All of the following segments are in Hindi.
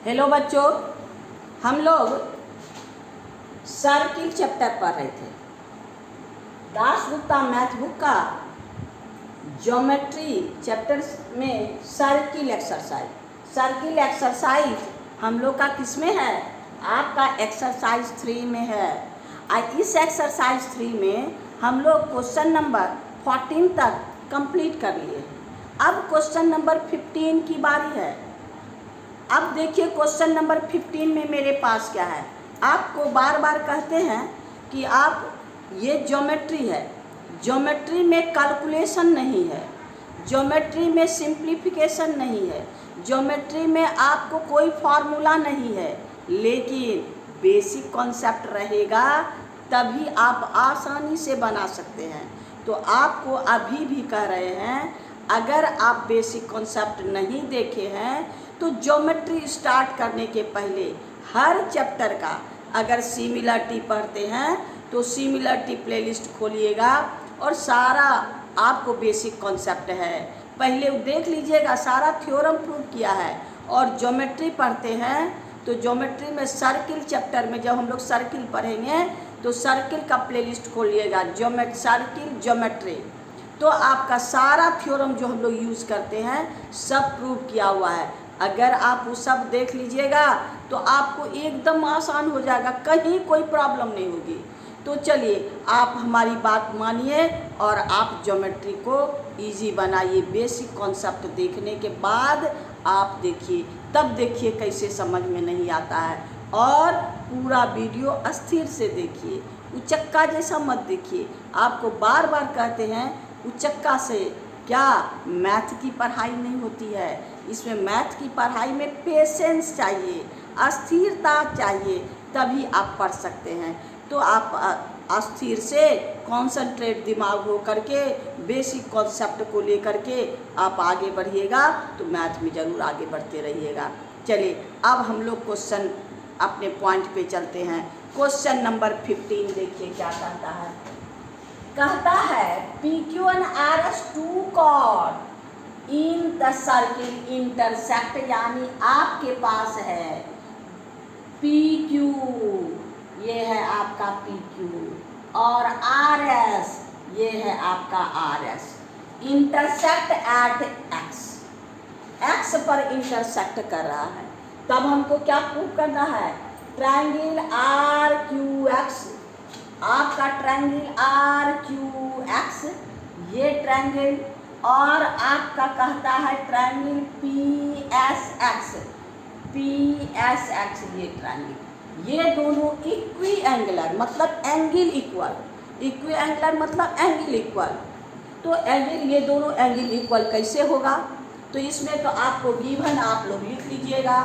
हेलो बच्चों, हम लोग सर्किल चैप्टर पढ़ रहे थे। दासगुप्ता मैथ बुक का ज्योमेट्री चैप्टर में सर्किल एक्सरसाइज हम लोग का किस में है? आपका एक्सरसाइज 3 में है। आज इस एक्सरसाइज 3 में हम लोग क्वेश्चन नंबर 14 तक कंप्लीट कर लिए। अब क्वेश्चन नंबर 15 की बारी है। अब देखिए क्वेश्चन नंबर 15 में मेरे पास क्या है। आपको बार बार कहते हैं कि आप ये ज्योमेट्री है, ज्योमेट्री में कैलकुलेशन नहीं है, ज्योमेट्री में सिंप्लीफिकेशन नहीं है, ज्योमेट्री में आपको कोई फार्मूला नहीं है, लेकिन बेसिक कॉन्सेप्ट रहेगा तभी आप आसानी से बना सकते हैं। तो आपको अभी भी कह रहे हैं, अगर आप बेसिक कॉन्सेप्ट नहीं देखे हैं तो ज्योमेट्री स्टार्ट करने के पहले हर चैप्टर का अगर सिमिलरिटी पढ़ते हैं तो सिमिलरिटी प्लेलिस्ट खोलिएगा और सारा आपको बेसिक कॉन्सेप्ट है पहले देख लीजिएगा, सारा थ्योरम प्रूव किया है। और ज्योमेट्री पढ़ते हैं तो ज्योमेट्री में सर्किल चैप्टर में जब हम लोग सर्किल पढ़ेंगे तो सर्किल का प्लेलिस्ट खोलिएगा, सर्किल ज्योमेट्री, तो आपका सारा थ्योरम जो हम लोग यूज़ करते हैं सब प्रूव किया हुआ है। अगर आप वो सब देख लीजिएगा तो आपको एकदम आसान हो जाएगा, कहीं कोई प्रॉब्लम नहीं होगी। तो चलिए आप हमारी बात मानिए और आप ज्योमेट्री को इजी बनाइए। बेसिक कॉन्सेप्ट देखने के बाद आप देखिए, तब देखिए कैसे समझ में नहीं आता है। और पूरा वीडियो अस्थिर से देखिए, उचक्का जैसा मत देखिए। आपको बार बार कहते हैं उचक्का से क्या मैथ की पढ़ाई नहीं होती है। इसमें मैथ की पढ़ाई में पेशेंस चाहिए, अस्थिरता चाहिए, तभी आप पढ़ सकते हैं। तो आप अस्थिर से कॉन्संट्रेट दिमाग हो करके बेसिक कॉन्सेप्ट को लेकर के आप आगे बढ़िएगा तो मैथ में ज़रूर आगे बढ़ते रहिएगा। चलिए अब हम लोग क्वेश्चन अपने पॉइंट पे चलते हैं। क्वेश्चन नंबर 15 देखिए क्या कहता है। कहता है PQ&RS two chord in the circle intersect, यानी आपके पास है PQ, ये है आपका PQ, और RS, ये है आपका RS, इंटरसेक्ट एट X पर इंटरसेक्ट कर रहा है। तब हमको क्या प्रूव करना है? ट्रायंगल RQX, आपका ट्रायंगल RQX, ये ट्रायंगल, और आपका कहता है ट्रायंगल PSX, ये ट्रायंगल, ये दोनों इक्वी एंगुलर मतलब एंगल इक्वल, इक्वी एंगुलर मतलब एंगल इक्वल। तो एंगल, ये दोनों एंगल इक्वल कैसे होगा? तो इसमें तो आपको गिवन आप लोग लिख लीजिएगा।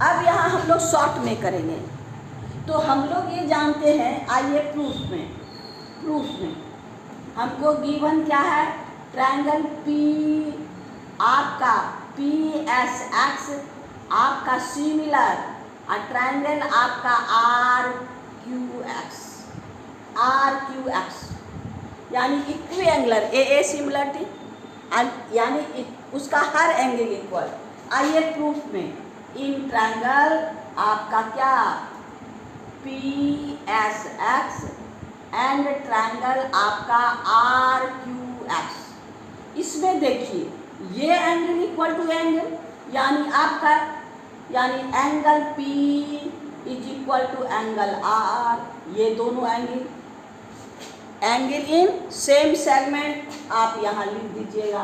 अब यहाँ हम लोग शॉर्ट में करेंगे। तो हम लोग ये जानते हैं, आइए प्रूफ में हमको गिवन क्या है? ट्रायंगल P, आपका PSX, आपका सिमिलर, और ट्रायंगल आपका RQX, यानी इक्वी एंगुलर, AA सिमिलरिटी, यानी उसका हर एंगल इक्वल। आइए प्रूफ में, इन ट्रायंगल आपका क्या PSX एंड ट्रायंगल आपका RQX, इसमें देखिए ये एंगल इक्वल टू एंगल, यानी आपका angle P is equal to angle R, ये दोनों एंगल इन सेम सेगमेंट आप यहाँ लिख दीजिएगा।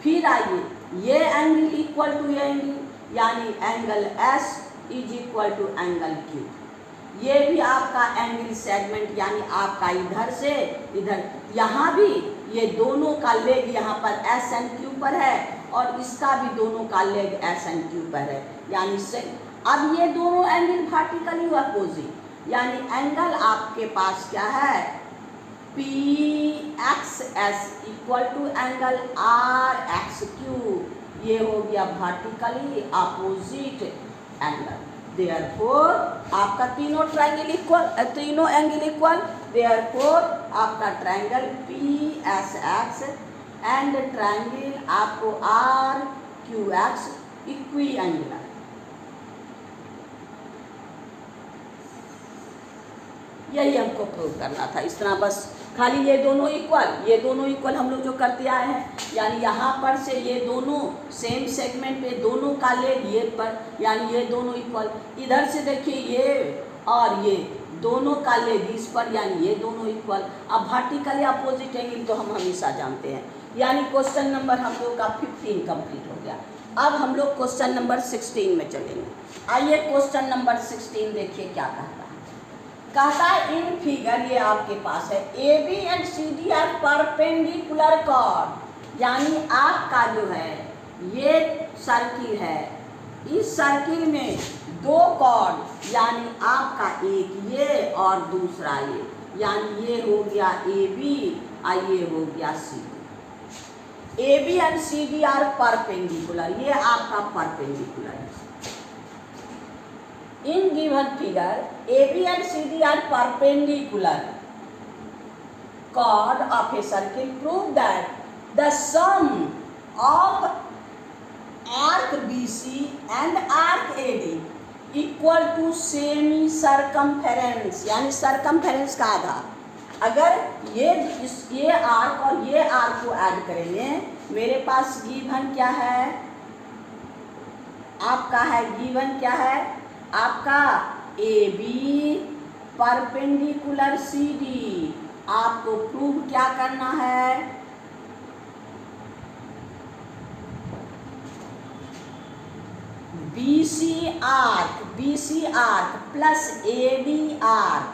फिर आइए ये एंगल इक्वल टू एंगल, यानी angle S is equal to angle Q, ये भी आपका एंगल सेगमेंट, यानी आपका इधर से इधर, यहाँ भी ये दोनों का लेग यहाँ पर SNQ पर है और इसका भी दोनों का लेग SNQ पर है, यानी से अब ये दोनों एंगल वर्टिकली अपोजिट, यानी एंगल आपके पास क्या है? PXS equal to angle RXQ, ये हो गया वर्टिकली अपोजिट एंगल। देयरफॉर आपका तीनों ट्रायंगल इक्वल, तीनों एंगल इक्वल, देयरफॉर आपका ट्रायंगल PSX एंड ट्रायंगल आपको RQX इक्वी एंगुलर, यही हमको प्रूव करना था। इस तरह बस खाली ये दोनों इक्वल हम लोग जो करते आए हैं, यानी यहाँ पर से ये दोनों सेम सेगमेंट पे दोनों का लेग ये पर, यानी ये दोनों इक्वल। इधर से देखिए ये और ये दोनों का लेग इस पर, यानी ये दोनों इक्वल। अब वर्टिकली अपोजिट एंगल तो हम हमेशा जानते हैं, यानी क्वेश्चन नंबर हम लोग का 15 कंप्लीट हो गया। अब हम लोग क्वेश्चन नंबर 16 में चलेंगे। आइए क्वेश्चन नंबर 16 देखिए क्या कहता है। कहता है इन फिगर, ये आपके पास है, A B and C D are perpendicular chord, यानी आपका जो है ये सर्किल है, इस सर्किल में दो कॉर्ड, यानी आपका एक ये और दूसरा ये, यानी ये हो गया ए बी और ये हो गया C D. A B and C D are perpendicular, ये आपका परपेंडिकुलर है। In given figure, AB and CD are perpendicular chord of a circle. Prove that the sum of arc BC and arc AD equal to semi circumference, यानी circumference का आधा। अगर ये आर्क और ये आर्क को ऐड करेंगे, मेरे पास गिवन क्या है, आपका है गिवन क्या है, आपका A B perpendicular C D. आपको प्रूव क्या करना है, B C arc plus A D arc,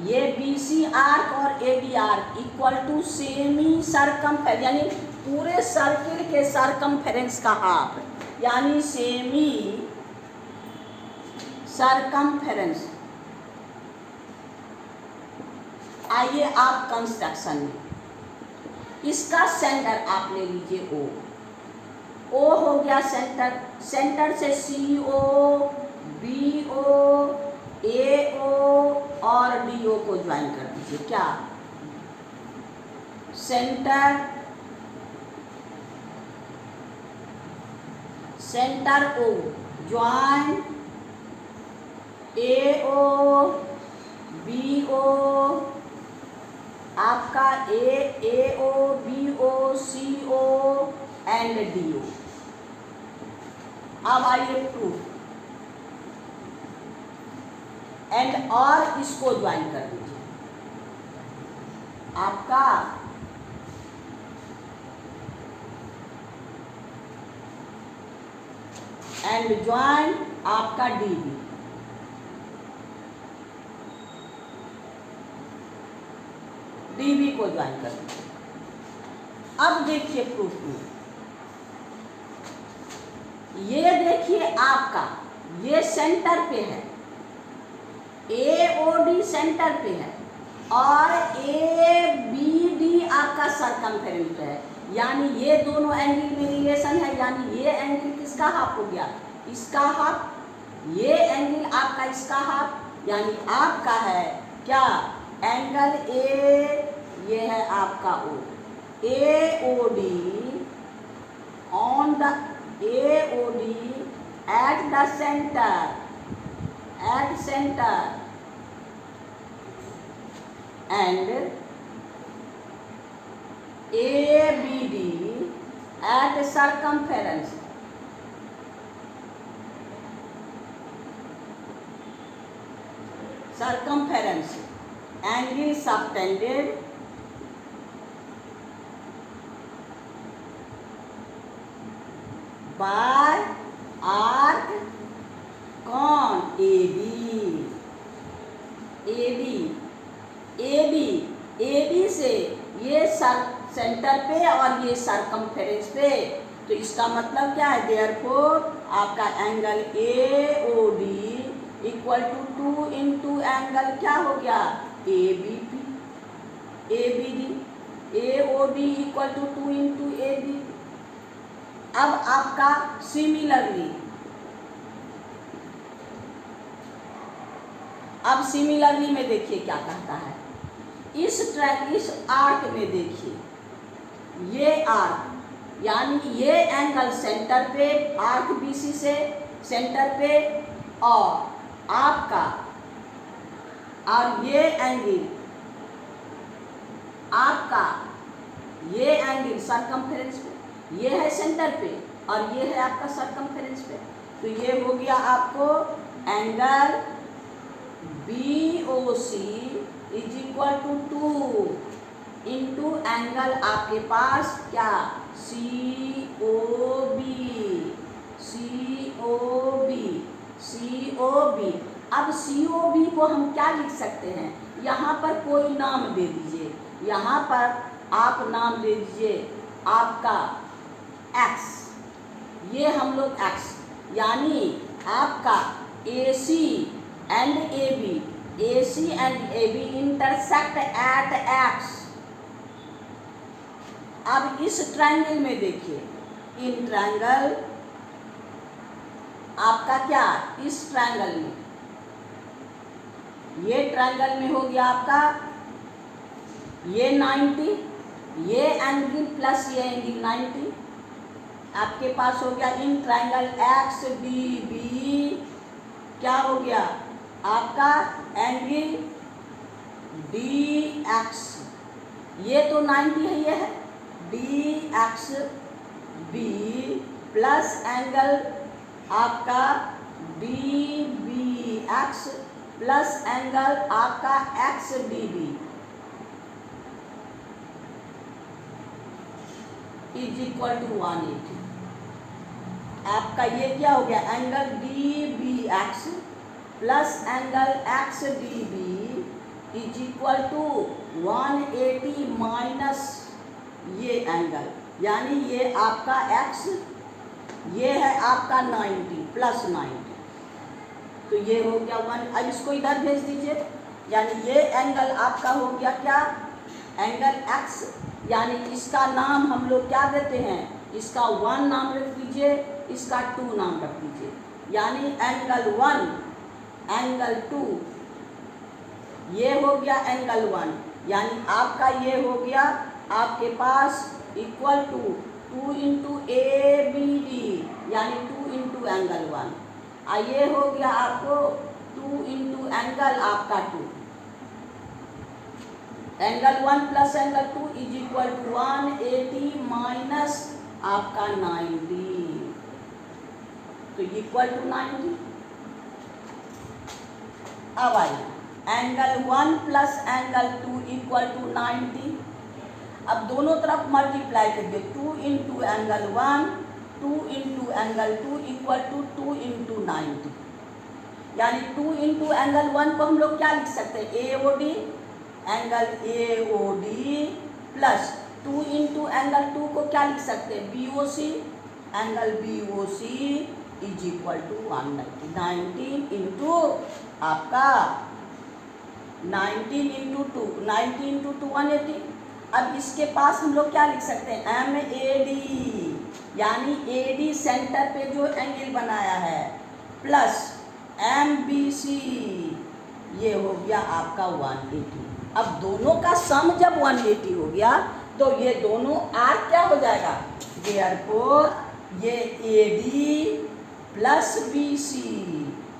ये बी सी आर्क और A D arc equal to semi circumference, यानी पूरे सर्किल के सरकमफेरेंस का हाफ, यानी सेमी सरकमफेरेंस। आइए आप कंस्ट्रक्शन में, इसका सेंटर आप ले लीजिए ओ हो गया सेंटर, सेंटर से सी ओ, बी ओ, ए ओ और डी ओ को ज्वाइन कर दीजिए। क्या centre O join A O B O, आपका A O B O C O and D O. अब आइए प्रूफ, एंड और इसको ज्वाइन कर दीजिए। आपका एंड ज्वाइन आपका डी बी, डीबी को ज्वाइन कर दीजिए। अब देखिए प्रूफ में, ये देखिए आपका ये सेंटर पे है, ए ओ डी सेंटर पे है और ए बी डी आपका सरकमफेरेंस है, यानी ये दोनों एंगल में रिलेशन है, यानी ये एंगल किसका हाफ हो गया, इसका हाफ, ये एंगल आपका इसका हाफ, यानी आपका है क्या एंगल ए, ये है आपका O, A O D on the A O D at the centre, and A B D at circumference, angle subtended by arc कौन ए बी से ये सेंटर पे और ये सरकमफेरेंस पे, तो इसका मतलब क्या है, देयरफॉर आपका angle A O D equal to 2 into angle क्या हो गया A B D, A O D equal to 2 into A B. अब आपका सिमिलरली, अब सिमिलरली में देखिए क्या कहता है, इस आर्क में देखिए, ये आर्क यानी ये एंगल सेंटर पे, आर्क बीसी से सेंटर पे, और आपका और ये एंगल आपका, ये एंगल सरकमफेरेंस पे, ये है सेंटर पे और ये है आपका सरकमफेरेंस पे। तो ये हो गया आपको angle BOC is equal to 2 into angle आपके पास क्या COB। अब COB को हम क्या लिख सकते हैं, यहाँ पर कोई नाम दे दीजिए, यहाँ पर आप नाम दे दीजिए आपका X, ये हम लोग X, यानी आपका AC and AB intersect at X। अब इस ट्रायंगल में देखिए, इन ट्रायंगल आपका क्या, इस ट्रायंगल में, ये ट्रायंगल में हो गया आपका ये 90, ये एंगल प्लस ये एंगल 90, आपके पास हो गया इन ट्रायंगल XDB क्या हो गया आपका एंगल DX, ये तो 90 है, ये है DXB प्लस एंगल आपका DBX प्लस एंगल आपका XDB इज इक्वल टू 180। आपका ये क्या हो गया angle DBX plus angle XDB is equal to 180 minus ये एंगल, यानी ये आपका X, ये है आपका 90 प्लस 90, तो ये हो गया 1। अब इसको इधर भेज दीजिए, यानी ये एंगल आपका हो गया क्या एंगल X, यानी इसका नाम हम लोग क्या देते हैं, इसका 1 नाम रख दीजिए, इसका 2 नाम रख दीजिए, यानी एंगल 1 एंगल 2, ये हो गया एंगल 1, यानी आपका ये हो गया आपके पास इक्वल टू 2 इंटू ABD, यानी 2 इंटू एंगल 1, ये हो गया आपको 2 इंटू एंगल आपका 2, angle 1 plus angle 2 is equal to 180 minus आपका 90, तो इक्वल टू 90। अब आइए angle 1 plus angle 2 equal to 90, अब दोनों तरफ मल्टीप्लाई करिए, 2 into angle 1 2 into angle 2 equal to 2 into 90, यानी 2 इंटू एंगल 1 को हम लोग क्या लिख सकते हैं AOD, angle AOD plus 2 into angle 2 को क्या लिख सकते हैं BOC, angle BOC is equal to 190, 19 into आपका 19 इंटू 2, 90 इंटू 2 180। अब इसके पास हम लोग क्या लिख सकते हैं MAD, यानी AD सेंटर पे जो एंगल बनाया है प्लस MBC, ये हो गया आपका 180। अब दोनों का सम जब 180 हो गया तो ये दोनों आर क्या हो जाएगा, देयरफॉर ये AD plus BC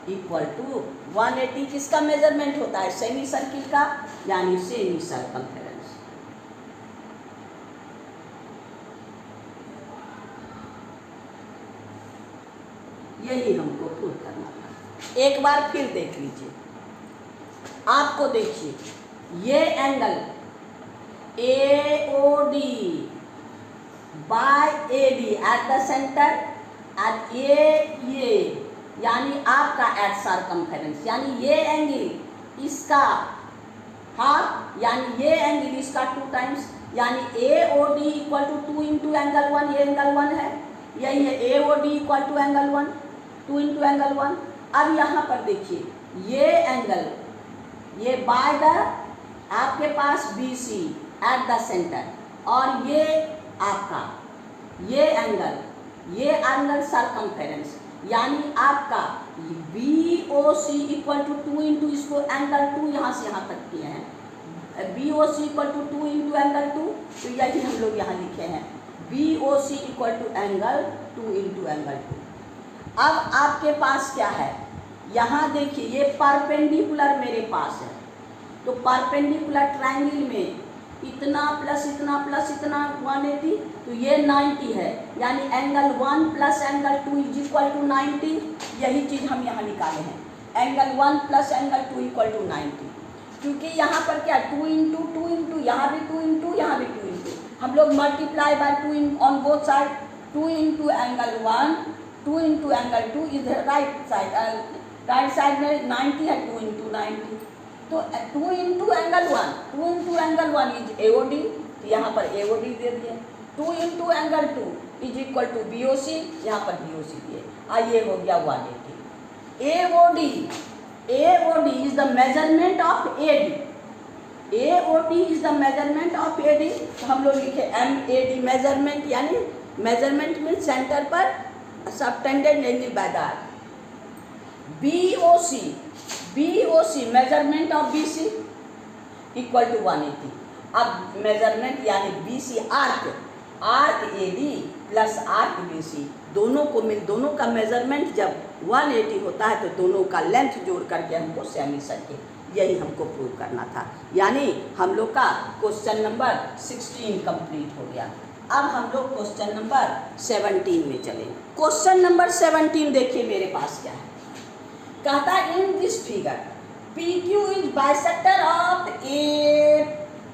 equal to 180 किसका मेजरमेंट होता है, सेमी सर्किल का, यानी सेमी सर्कमफेरेंस। यही हमको प्रूव करना था। एक बार फिर देख लीजिए, आपको देखिए ये angle AOD by AD at the centre at ये यानी आपका एट सर्कमफेरेंस, यानी ये एंगल इसका हाफ, यानी ये एंगल इसका 2 टाइम्स, यानी AOD equal to 2 into angle 1, ये एंगल 1 है, यही है AOD equal to angle 1 2 into angle 1। अब यहाँ पर देखिए ये एंगल, ये बाय द आपके पास BC एट द सेंटर, और ये आपका ये एंगल सर्कमफेरेंस, यानी आपका BOC इक्वल टू 2 इंटू इसको एंगल 2 यहाँ से यहाँ तक किए हैं, BOC equal to 2 into angle 2, तो यही हम लोग यहाँ लिखे हैं BOC equal to angle 2 into angle 2। अब आपके पास क्या है, यहाँ देखिए ये परपेंडिकुलर मेरे पास है, तो परपेंडिकुलर ट्रायंगल में इतना प्लस इतना प्लस इतना 180, तो ये 90 है, यानी angle 1 plus angle 2 is equal to 90। यही चीज़ हम यहाँ निकाले हैं, angle 1 plus angle 2 equal to 90, क्योंकि यहाँ पर क्या 2 इंटू 2 इंटू, यहाँ भी 2 इंटू, यहाँ भी 2 इंटू, हम लोग multiply by 2 on both side, 2 into angle 1, 2 into angle 2 is right side में 90 है, 2 इंटू 90, तो 2 into angle 1, 2 into angle 1 is AOD, तो यहाँ पर एओडी दे दिए, 2 into angle 2 is equal to BOC, यहाँ पर बीओसी दिए, ये हो गया 180। AOD is the measurement of AD, AOD is the measurement of AD, तो हम लोग लिखे एमएडी मेजरमेंट, यानी मेजरमेंट मीन सेंटर पर subtended angle by that. BOC measurement of BC equal to 180। अब मेजरमेंट यानी BC arc AD plus arc BC, दोनों का मेजरमेंट जब 180 होता है तो दोनों का लेंथ जोड़ करके हमको सेमी सर्किल, यही हमको प्रूव करना था। यानी हम लोग का क्वेश्चन नंबर 16 कंप्लीट हो गया। अब हम लोग क्वेश्चन नंबर 17 में चले। क्वेश्चन नंबर 17 देखिए मेरे पास क्या है, कहता है in this figure PQ is bisector of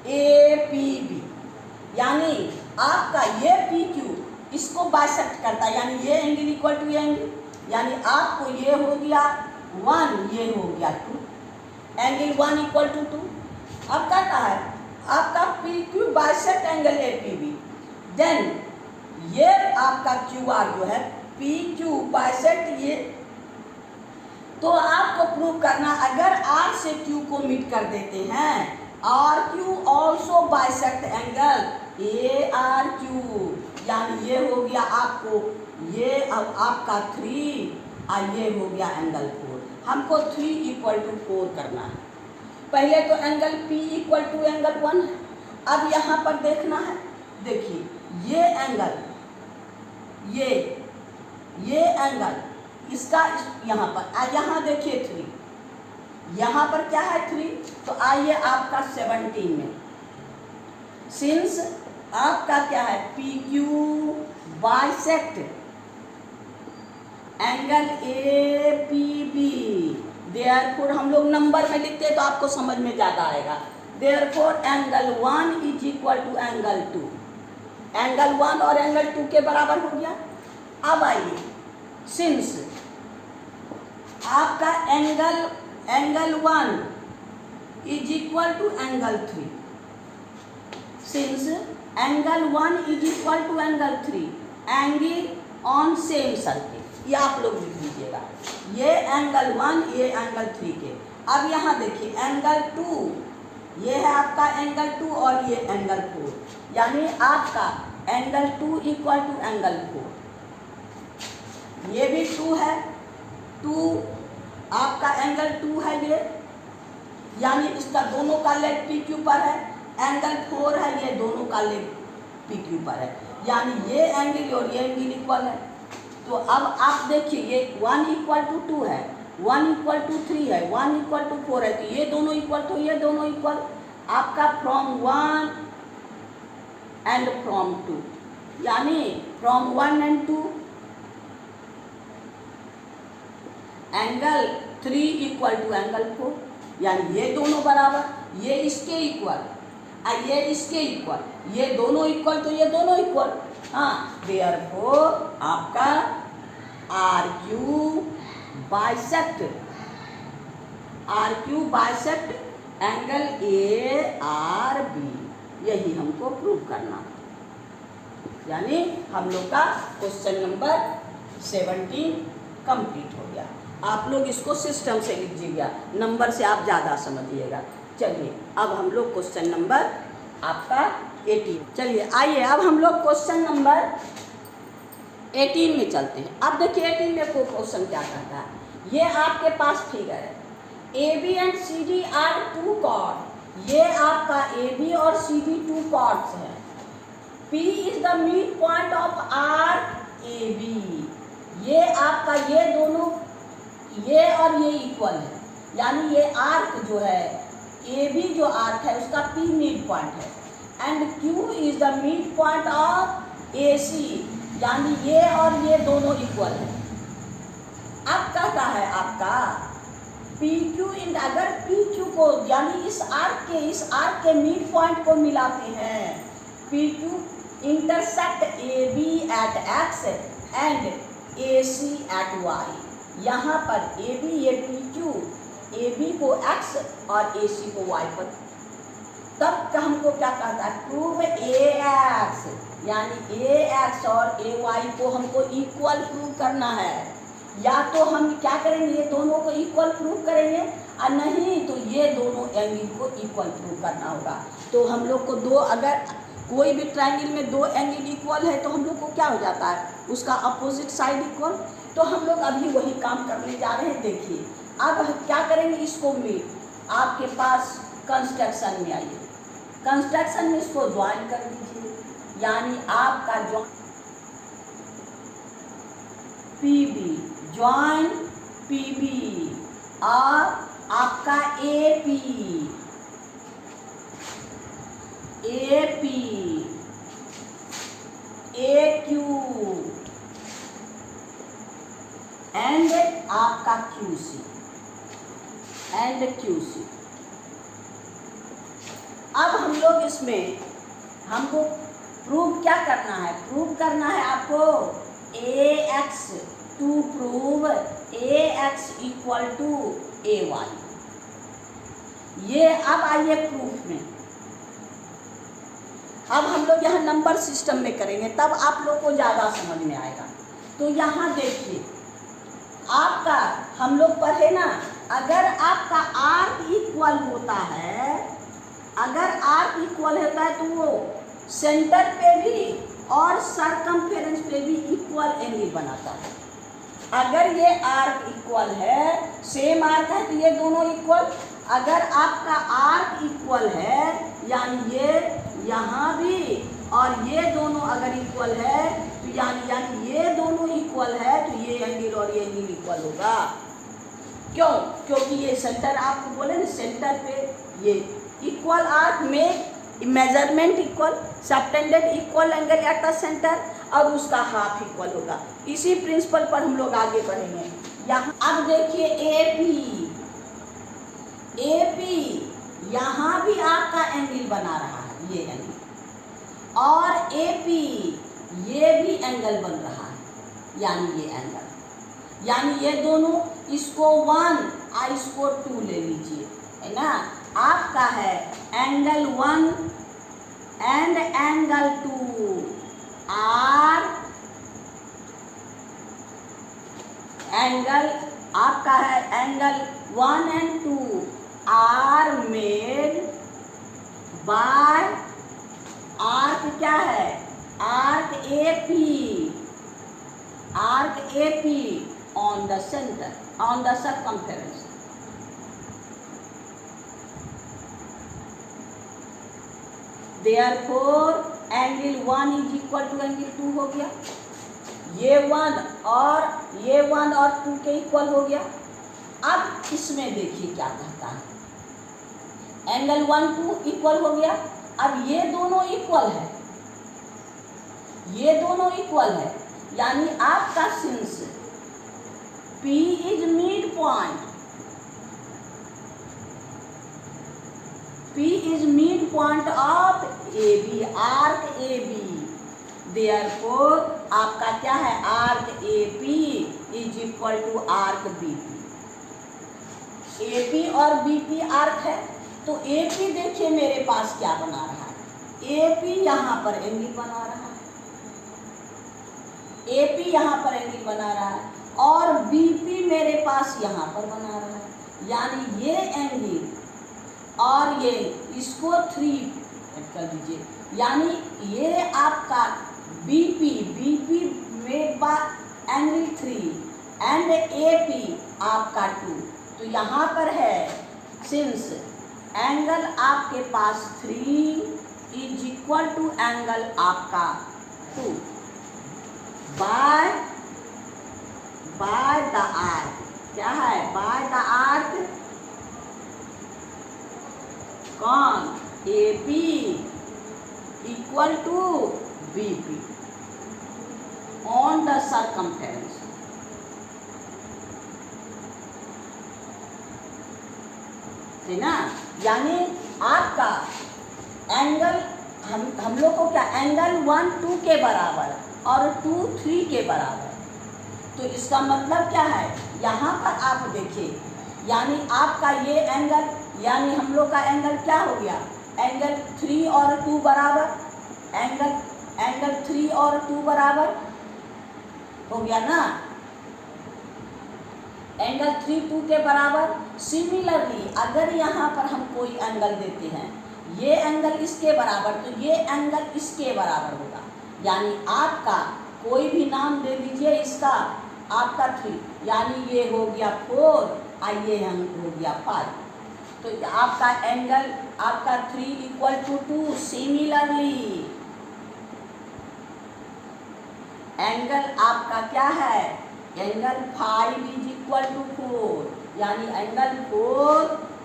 APB, यानी आपका ये PQ इसको बाइसेक्ट करता है, यानी ये एंगल इक्वल टू ये एंगल, यानी आपको ये हो गया 1, ये हो गया 2, एंगल 1 इक्वल टू 2। अब कहता है आपका PQ bisect angle APB, then ये आपका QR जो है PQ बाइसेक्ट ये, तो आपको प्रूव करना, अगर R से Q को मीट कर देते हैं, RQ also bisect angle ARQ, यानी ये हो गया आपको ये अब आपका 3 और ये हो गया एंगल 4। हमको 3 इक्वल टू 4 करना है। पहले तो angle P equal to angle 1 है। अब यहाँ पर देखना है, देखिए ये एंगल, ये एंगल इसका यहाँ पर, यहाँ देखिए 3, यहाँ पर क्या है 3, तो आइए आपका 17 में, सिंस आपका क्या है PQ bisect angle APB, therefore हम लोग नंबर में लिखते हैं तो आपको समझ में ज़्यादा आएगा। Therefore angle 1 is equal to angle 2, angle 1 और एंगल 2 के बराबर हो गया। अब आइए, सिंस आपका angle 1 is equal to angle 3, since angle 1 is equal to angle 3, angle on same circle, ये आप लोग लिख लीजिएगा, ये एंगल 1 ये एंगल 3 के। अब यहाँ देखिए एंगल 2, ये है आपका एंगल 2 और ये एंगल 4, यानी आपका एंगल 2 इक्वल टू एंगल 4, ये भी 2 है, 2 आपका एंगल 2 है ये, यानी इसका दोनों का लेग PQ पर है, एंगल 4 है, ये दोनों का लेग PQ पर है, यानी ये एंगल और ये एंगल इक्वल है। तो अब आप देखिए ये 1 इक्वल टू 2 है, 1 इक्वल टू 3 है, 1 इक्वल टू 4 है, तो ये दोनों इक्वल, तो ये दोनों इक्वल, आपका फ्रॉम 1 एंड फ्रॉम 2, यानी from 1 and 2 angle 3 equal to angle 4, यानी ये दोनों बराबर, ये इसके इक्वल और ये इसके इक्वल, ये दोनों इक्वल तो ये दोनों इक्वल। हाँ, देयरफॉर आपका RQ बाइसेक्ट एंगल ARB, यही हमको प्रूव करना, यानी हम लोग का क्वेश्चन नंबर 17 कंप्लीट हो गया। आप लोग इसको सिस्टम से लीजिएगा, नंबर से आप ज़्यादा समझिएगा। चलिए अब हम लोग क्वेश्चन नंबर आपका 18, चलिए आइए अब हम लोग क्वेश्चन नंबर 18 में चलते हैं। अब देखिए 18 में को क्वेश्चन क्या कहता है, ये आपके पास फिगर है, AB and CD are 2 chord, ये आपका AB और CD 2 कॉर्ड्स है, P is the mid point of RAB, ये आपका ये दोनों, ये और ये इक्वल है, यानी ये आर्क जो है ए बी जो आर्क है उसका पी मिड पॉइंट है, and Q is the mid point of A C, यानी ये और ये दोनों इक्वल है। अब कहता है आपका पी क्यू इन, अगर पी क्यू को यानी इस आर्क के मिड पॉइंट को मिलाते हैं, P Q intersect A B at X and A C at Y. यहाँ पर ए बी, ये पी क्यू ए बी को एक्स और ए सी को वाई पर, तब हमको क्या कहता है, प्रूव ए एक्स, यानी ए एक्स और ए वाई को हमको इक्वल प्रूव करना है। या तो हम क्या करेंगे, ये दोनों को इक्वल प्रूव करेंगे, और नहीं तो ये दोनों एंगल को इक्वल प्रूव करना होगा। तो हम लोग को दो, अगर कोई भी ट्रायंगल में दो एंगल इक्वल है तो हम लोग को क्या हो जाता है, उसका अपोजिट साइड इक्वल। तो हम लोग अभी वही काम करने जा रहे हैं। देखिए अब हम क्या करेंगे, इसको में आपके पास कंस्ट्रक्शन में आइए, कंस्ट्रक्शन में इसको ज्वाइन कर दीजिए, यानी आपका जो P B join P B और आपका A P A Q and आपका Q C and Q C. अब हम लोग इसमें हमको प्रूव क्या करना है, प्रूव करना है आपको A X, to prove A X equal to A Y. ये अब आइए प्रूफ में, अब हम लोग यहाँ नंबर सिस्टम में करेंगे, तब आप लोग को ज़्यादा समझ में आएगा। तो यहाँ देखिए आपका हम लोग पढ़े ना, अगर आपका आर्क इक्वल होता है, अगर आर्क इक्वल होता है तो वो सेंटर पे भी और सरकमफेरेंस पे भी इक्वल एंगल बनाता है। अगर ये आर्क इक्वल है, सेम आर्क है तो ये दोनों इक्वल, अगर आपका आर्क इक्वल है यानी ये यहाँ भी और ये दोनों अगर इक्वल है तो यानी ये दोनों इक्वल है तो ये एंगल और ये एंगल इक्वल होगा। क्यों? क्योंकि ये सेंटर, आपको बोले ना सेंटर पे ये इक्वल आर्क में measurement equal, subtended equal angle eight the centre और उसका हाफ इक्वल होगा। इसी प्रिंसिपल पर हम लोग आगे बढ़ेंगे। यहाँ अब देखिए ए पी यहाँ भी आपका एंगल बना रहा है, ये एंगल, और ए पी ये भी एंगल बन रहा है, यानी ये एंगल, यानी ये दोनों, इसको 1 और इसको 2 ले लीजिए, है ना। आपका है angle 1 and angle 2 are angle, आपका है angle 1 and 2 are made by arc, क्या है arc A P on the centre, on the circumference. Therefore angle 1 is equal to angle 2 हो गया, ये 1 और 2 के इक्वल हो गया। अब इसमें देखिए क्या कहता है, एंगल 1 2 इक्वल हो गया। अब ये दोनों इक्वल है, ये दोनों इक्वल है, यानी आपका since P is mid point, P is mid point of AB, arc AB. Therefore आपका क्या है, arc AP is equal to arc BP. AP और BP आर्क है, तो AP देखिए मेरे पास क्या बना रहा है, AP यहाँ पर एंगल बना रहा है, AP यहाँ पर एंगल बना रहा है, और BP मेरे पास यहाँ पर बना रहा है, यानी ये एंगल और ये इसको 3 कर दीजिए, यानी ये आपका BP made by angle 3 and AP आपका 2। तो यहाँ पर है सिंस एंगल आपके पास 3 इज इक्वल टू एंगल आपका 2 बाय द आर्क, क्या है बाय द आर्क कौन, AP equal to BP on the circumference. है ना, यानी आपका एंगल हम लोग को क्या, एंगल 1 2 के बराबर और 2 3 के बराबर। तो इसका मतलब क्या है, यहाँ पर आप देखिए, यानी आपका ये एंगल, यानी हम लोग का एंगल क्या हो गया, एंगल 3 और 2 बराबर, एंगल 3 और 2 बराबर हो गया ना, एंगल 3 2 के बराबर। सिमिलरली अगर यहाँ पर हम कोई एंगल देते हैं, ये एंगल इसके बराबर, तो ये एंगल इसके बराबर होगा। यानी आपका कोई भी नाम दे दीजिए इसका, आपका 3, यानी ये हो गया 4 और ये हम हो गया 5। तो आपका एंगल आपका 3 इक्वल टू 2। सिमिलरली एंगल आपका क्या है, एंगल 5 इज इक्वल टू 4, यानी angle 4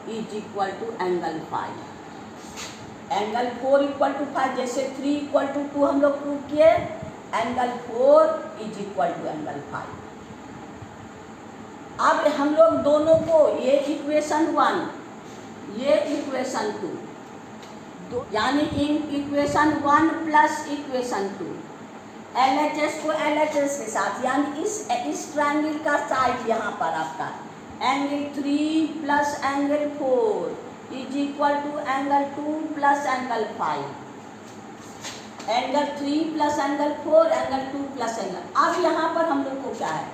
is equal to angle 5। Angle 4 equal to 5, जैसे 3 इक्वल टू 2 हम लोग प्रूव किए, angle 4 is equal to angle 5। अब हम लोग दोनों को, ये इक्वेशन 1 ये इक्वेशन 2, यानी in equation 1 plus equation 2, LHS को LHS के साथ, यानी इस ट्रायंगल का साइड यहाँ पर आपका angle 3 plus angle 4 is equal to angle 2 plus angle 5, angle 3 plus angle 4 angle 2 plus angle. अब यहाँ पर हम लोग को क्या है,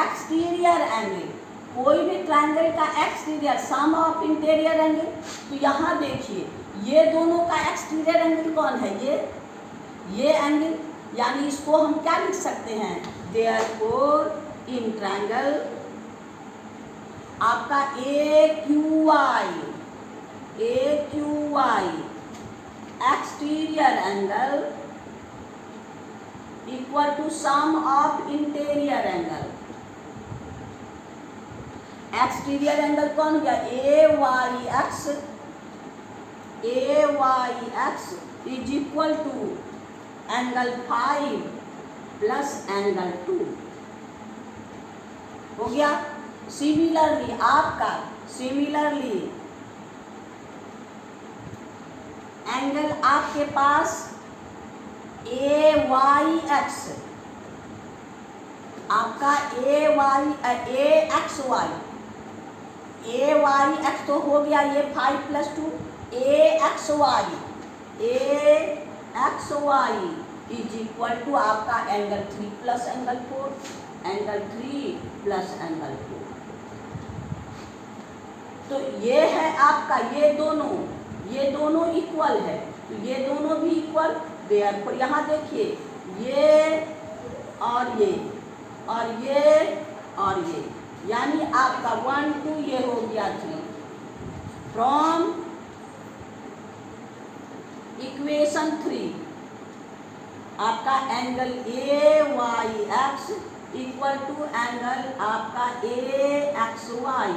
एक्सटीरियर एंगल, कोई भी ट्रायंगल का exterior sum of interior angle. तो यहाँ देखिए ये दोनों का एक्सटीरियर एंगल कौन है, ये एंगल, यानी इसको हम क्या लिख सकते हैं, देयरफॉर इन ट्रायंगल आपका AQY exterior angle equal to sum of interior angle. Exterior angle कौन हो गया, AYX is equal to angle 5 plus angle 2 हो गया। सिमिलरली आपका एंगल आपके पास AYX, आपका AXY तो हो गया ये 5 plus 2, AXY is equal to आपका angle 3 plus angle 4, angle 3 plus angle 4। तो ये है आपका, ये दोनों इक्वल है, तो ये दोनों भी इक्वल। देयरफॉर यहाँ देखिए ये और ये और ये और ये, यानी आपका 1 2 ये हो गया 3। फ्रॉम इक्वेशन 3 आपका angle AYX equal to angle आपका AXY,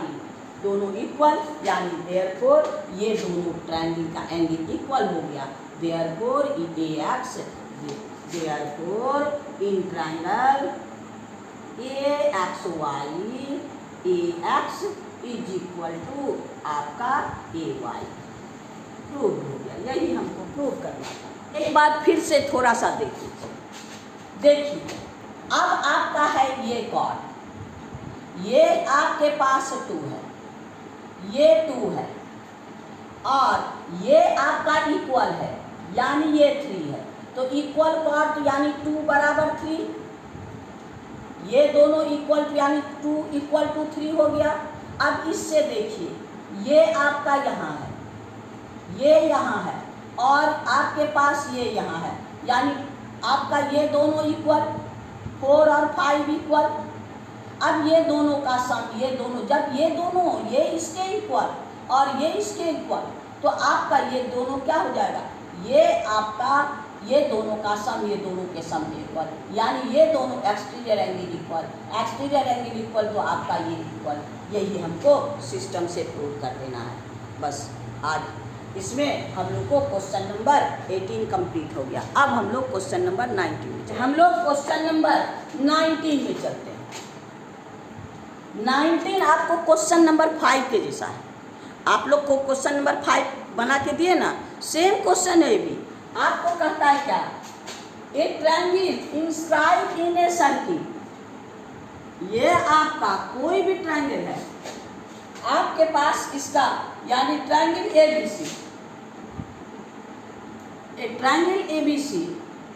दोनों इक्वल, यानी देयरफॉर ये दोनों ट्रायंगल का एंगल इक्वल हो गया। Therefore in triangle AX is equal to आपका AY। प्रूव हो गया, यही हमको प्रूव करना था। एक बात फिर से थोड़ा सा देखिए, अब आपका है ये कॉर्ड, ये आपके पास 2 है, ये 2 है और ये आपका इक्वल है, यानी ये 3 है। तो इक्वल कॉर्ड यानी 2 बराबर 3, ये दोनों इक्वल, यानी 2 इक्वल टू 3 हो गया। अब इससे देखिए ये आपका यहाँ है, ये यहाँ है और आपके पास ये यहाँ है, यानी आपका ये दोनों इक्वल, 4 और 5 इक्वल। अब ये दोनों का सम, ये दोनों जब ये दोनों ये इसके इक्वल और ये इसके इक्वल, तो आपका ये दोनों क्या हो जाएगा, ये आपका ये दोनों का सम, ये दोनों के सम इक्वल, यानी ये दोनों एक्सटीरियर एंगल इक्वल, तो आपका ये इक्वल। यही हमको सिस्टम से प्रूव कर देना है। बस आज इसमें हम लोग को क्वेश्चन नंबर 18 कंप्लीट हो गया। अब हम लोग क्वेश्चन नंबर 19 में हम लोग क्वेश्चन नंबर 19 में चलते हैं। 19 आपको क्वेश्चन नंबर 5 के जैसा है। आप लोग को क्वेश्चन नंबर 5 बना के दिए ना, सेम क्वेश्चन है भी। आपको कहता है क्या, ए triangle inscribed in a circle. ये आपका कोई भी ट्रायंगल है, आपके पास इसका यानी triangle ABC, A triangle ABC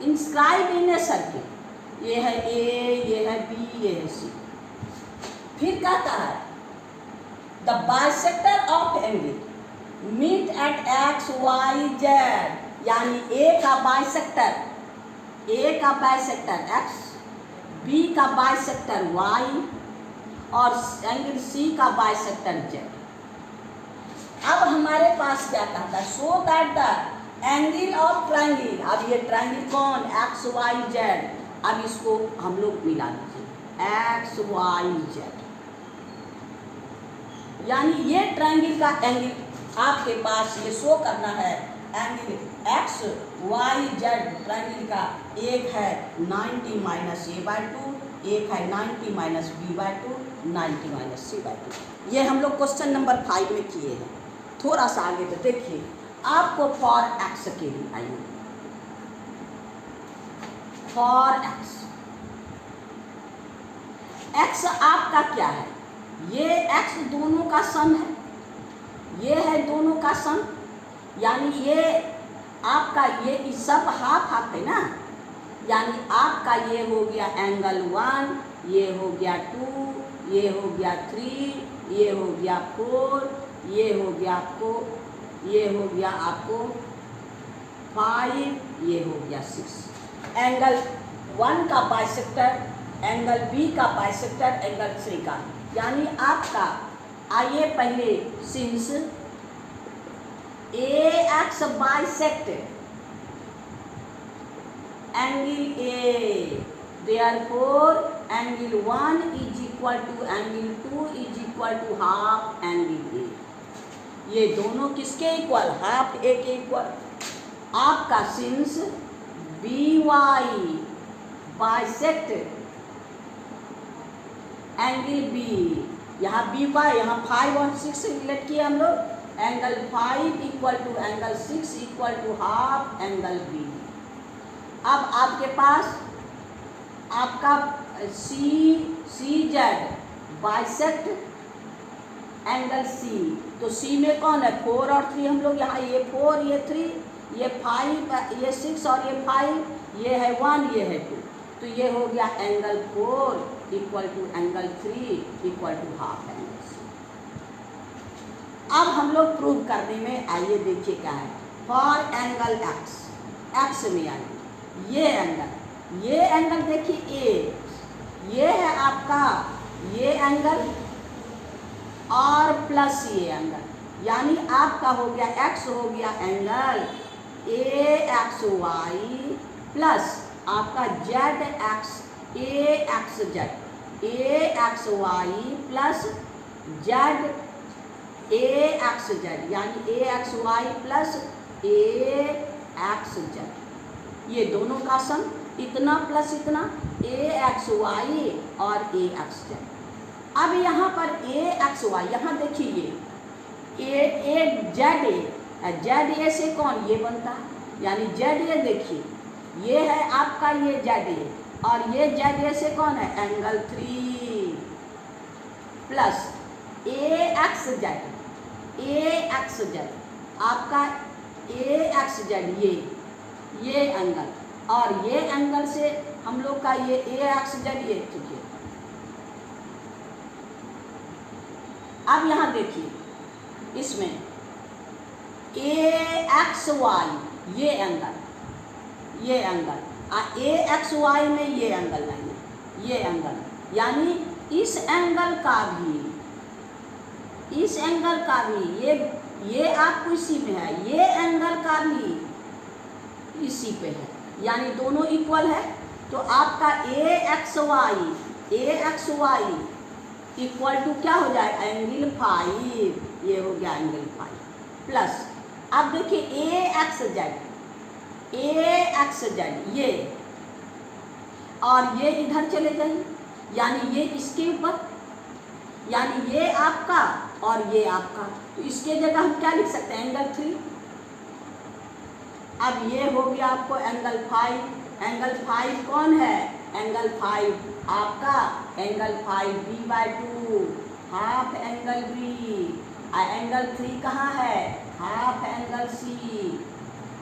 inscribed in a circle. ये है ए, ये है बी, ये है सी। फिर कहता है the bisector of angle meet at X Y Z, यानी ए का बाइसेक्टर, ए का बाइसेक्टर एक्स, बी का बाइसेक्टर वाई और एंगल सी का बाइसेक्टर जेड। अब हमारे पास क्या कहता है, so that the angle of triangle, अब ये ट्रायंगल कौन, एक्स वाई जेड, अब इसको हम लोग मिला लीजिए एक्स वाई जेड, यानी ये ट्रायंगल का एंगल आपके पास ये शो करना है, angle X Y Z triangle का एक है 90 माइनस ए बाई 2, एक है 90 minus B by 2, 90 minus C by 2। ये हम लोग क्वेश्चन नंबर 5 में किए हैं। थोड़ा सा आगे तो देखिए, आपको फॉर एक्स के लिए आइए, फॉर एक्स, एक्स आपका क्या है, ये एक्स दोनों का सम है, ये है दोनों का सम, यानी ये आपका ये सब हाफ हाफ है ना, यानी आपका ये हो गया एंगल 1, ये हो गया 2, ये हो गया 3, ये हो गया 4, ये हो गया आपको, ये हो गया आपको 5, ये हो गया 6। एंगल 1 का बाइसेक्टर, एंगल बी का बाइसेक्टर, एंगल 3 का, यानी आपका आइए पहले since A x bisect angle A, therefore angle 1 is equal to angle 2 is equal to half angle A। ये दोनों किसके इक्वल, हाफ ए के इक्वल। आपका since B Y bisect angle B, यहाँ बी वाई, यहाँ 5 और 6 से रिलेट किए हम लोग, angle 5 equal to angle 6 equal to half angle B. अब आपके पास आपका C Z bisect angle C, तो सी में कौन है 4 और 3, हम लोग यहाँ ये 4, ये 3, ये 5, ये 6 और ये 5, ये है 1, ये है 2, तो ये हो गया angle 4 equal to angle 3 equal to half angle C. अब हम लोग प्रूव करने में आइए, देखिए क्या है, फॉर एंगल एक्स, एक्स में यानी ये एंगल देखिए ए, ये है आपका ये एंगल और प्लस ये एंगल, यानी आपका हो गया एक्स हो गया angle A X Y plus आपका Z X A X Z, A X Y plus Z A X Z, यानी A X Y plus A X Z, ये दोनों का सम इतना प्लस इतना, ए एक्स वाई और ए एक्स जेड। अब यहाँ पर ए एक्स वाई, यहाँ देखिए ए जेड ए से कौन ये बनता है, यानी जेड ए देखिए ये है आपका ये जेड ए, और ये जेड ए से कौन है angle 3 plus A X Z आपका ए एक्स जेड ये एंगल, और ये एंगल से हम लोग का ये ए एक्स जेड ये चुके। अब यहाँ देखिए इसमें ए एक्स वाई ये एंगल ए एक्स वाई में ये एंगल नहीं है, ये एंगल, यानी इस एंगल का भी ये आपको इसी में है, ये एंगल का भी इसी पे है, यानी दोनों इक्वल है। तो आपका ए एक्स वाई इक्वल टू क्या हो जाए एंगल 5, ये हो गया एंगल 5 प्लस अब देखिए ए एक्स जेड ये, और ये इधर चले जाइए, यानी ये इसके ऊपर, यानी ये आपका और ये आपका, तो इसके जगह हम क्या लिख सकते हैं, एंगल 3। अब ये हो गया आपको एंगल 5। एंगल 5 कौन है, एंगल 5 आपका angle 5b/2, half angle B. Angle 3 कहाँ है, half angle C,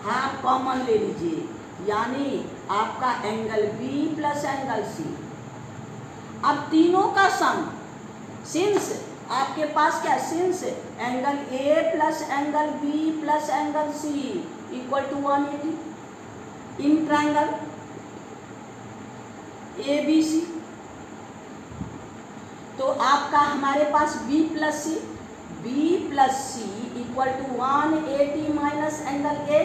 half common ले लीजिए, यानी आपका angle B plus angle C. अब तीनों का सम, सिंस आपके पास क्या, since angle A plus angle B plus angle C equal to 180 in triangle A B C, तो आपका हमारे पास b plus C equal to 180 minus angle A.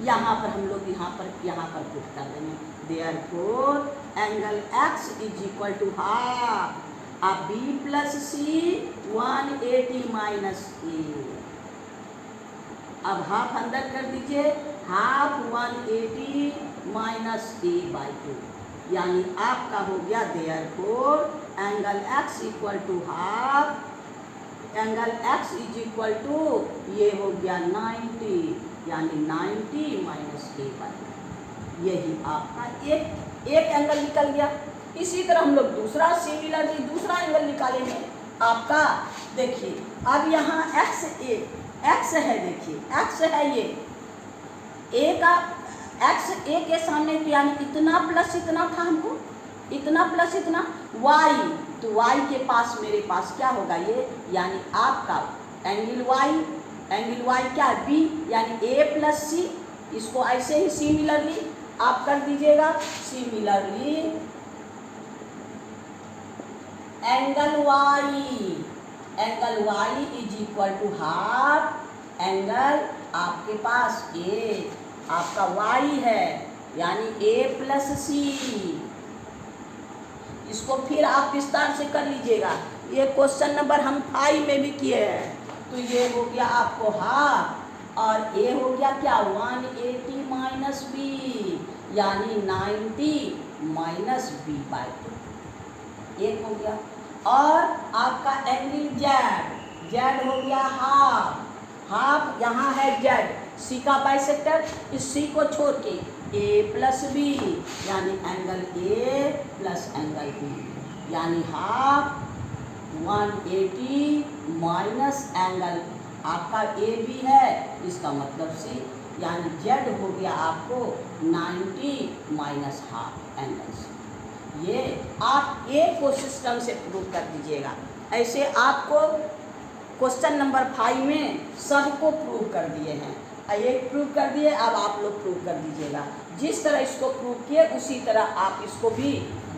यहाँ पर हम लोग यहाँ पर पुट कर देंगे, therefore angle x is equal to half अब b plus C 180 minus A. अब हाफ अंदर कर दीजिए, हाफ 180 माइनस a/2, यानी आपका हो गया therefore angle x equal to half, angle x is equal to ये हो गया 90, यानी 90 माइनस a/2। यही आपका एक एंगल निकल गया। इसी तरह हम लोग दूसरा सिमिलरली दूसरा एंगल निकालेंगे आपका। देखिए अब यहाँ x है, देखिए x है, ये a का x a के सामने, तो यानी इतना प्लस इतना था हमको, इतना प्लस इतना y, तो y के पास मेरे पास क्या होगा ये, यानी आपका एंगल y क्या है b, यानी a प्लस सी। इसको ऐसे ही सिमिलरली आप कर दीजिएगा, similarly angle y is equal to half angle आपके पास a, आपका y है, यानी a प्लस सी। इसको फिर आप विस्तार से कर लीजिएगा, ये क्वेश्चन नंबर हम 5 में भी किए हैं। तो ये हो गया आपको हाफ, और ये हो गया क्या 180 माइनस बी, यानी 90 माइनस b/2, एक हो गया। और आपका एंगल जेड हो गया हाफ यहाँ है जेड, सी का बाइसेक्टर, इस सी को छोड़ के ए प्लस बी, यानी angle A plus angle B, यानी हाफ 180 माइनस एंगल आपका ए बी है, इसका मतलब सी, यानी जेड हो गया आपको 90 माइनस हाफ एंगल सी। ये आप एक को सिस्टम से प्रूव कर दीजिएगा। ऐसे आपको क्वेश्चन नंबर 5 में सबको प्रूव कर दिए हैं, एक प्रूव कर दिए, अब आप लोग प्रूव कर दीजिएगा। जिस तरह इसको प्रूव किए उसी तरह आप इसको भी,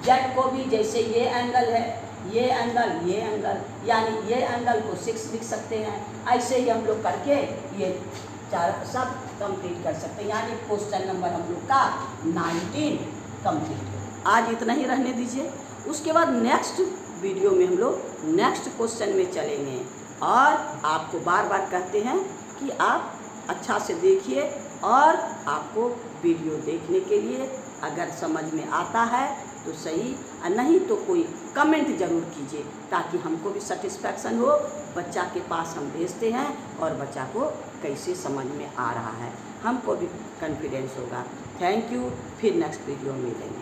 जेड को भी, जैसे ये एंगल है, ये एंगल, यानी ये एंगल को 6 लिख सकते हैं। ऐसे ही हम लोग करके ये चार सब कंप्लीट कर सकते हैं, यानी क्वेश्चन नंबर हम लोग का 19 कंप्लीट। आज इतना ही रहने दीजिए, उसके बाद नेक्स्ट वीडियो में हम लोग नेक्स्ट क्वेश्चन में चलेंगे। और आपको बार बार कहते हैं कि आप अच्छा से देखिए, और आपको वीडियो देखने के लिए अगर समझ में आता है तो सही, और नहीं तो कोई कमेंट ज़रूर कीजिए, ताकि हमको भी सेटिस्फैक्शन हो, बच्चा के पास हम भेजते हैं और बच्चा को कैसे समझ में आ रहा है, हमको भी कॉन्फिडेंस होगा। थैंक यू, फिर नेक्स्ट वीडियो में मिलेंगे।